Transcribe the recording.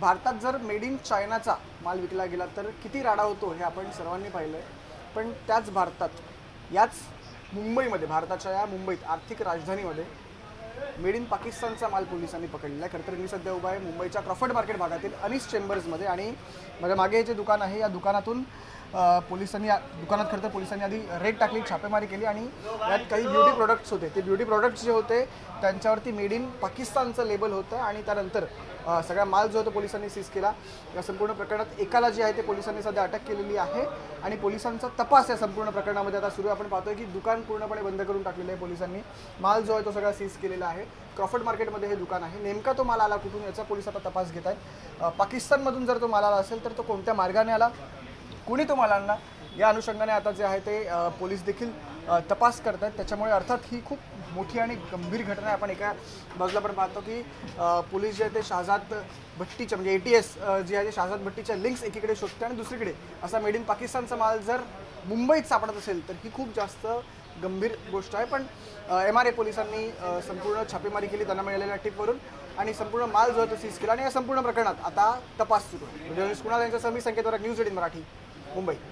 भारतात जर made in चायनाचा माल विकला गेला तर किती राडा होतो हे आपण सर्वांनी पाहिलं आहे. पण त्याच भारतात याच मुंबईमध्ये, भारताच्या या मुंबईत आर्थिक राजधानीमध्ये मेड इन पाकिस्तानचा माल पोलिसांनी पकडलेला आहे. खरं तर मी सध्या उभा आहे मुंबईच्या क्रॉफर्ड मार्केट भागातील अनिस चेंबर्समध्ये आणि माझ्या मागे हे जे दुकान आहे या दुकानातून पोलिसांनी दुकानात खरं तर पोलिसांनी आधी रेड टाकली, छापेमारी केली आणि यात काही ब्युटी प्रोडक्ट्स होते. ते ब्युटी प्रोडक्ट्स जे होते त्यांच्यावरती मेड इन पाकिस्तानचं लेबल होतं आणि त्यानंतर सगळा माल जो होता पोलिसांनी सीज केला. या संपूर्ण प्रकरणात एकाला जे आहे ते पोलिसांनी सध्या अटक केलेली आहे आणि पोलिसांचा तपास या संपूर्ण प्रकरणामध्ये आता सुरू आहे. आपण पाहतोय की दुकान पूर्णपणे बंद करून टाकलेलं आहे पोलिसांनी. माल जो आहे तो सगळा सीज केलेला आहे. क्रॉफर्ड मार्केटमध्ये हे दुकान आहे. नेमका तो माल आला कुठून याचा पोलीस आता तपास घेत आहेत. पाकिस्तानमधून जर तो माल आला असेल तर तो कोणत्या मार्गाने आला, कुणी तो माल आणला, या अनुषंगाने आता जे आहे ते पोलीस देखील तपास करत आहेत. त्याच्यामुळे अर्थात ही खूप मोठी आणि गंभीर घटना आहे. आपण एका बाजूला पण पाहतो की पोलीस जे आहे ते शहजाद भट्टीच्या म्हणजे ATS जी आहे ते शहजाद भट्टीच्या लिंक्स एकीकडे शोधते आणि दुसरीकडे असा मेड इन पाकिस्तानचा माल जर मुंबईत सापडत असेल तर ही खूप जास्त गंभीर गोष्ट आहे. पण MRA पोलिसांनी संपूर्ण छापेमारी केली त्यांना मिळालेल्या टिपवरून आणि संपूर्ण माल जो आहे तो सीज केला आणि या संपूर्ण प्रकरणात आता तपास सुरू आहे. जर्नलिस्ट कुणाल यांच्यासह मी संकेत वरक, न्यूज 18 मराठी, मुंबई.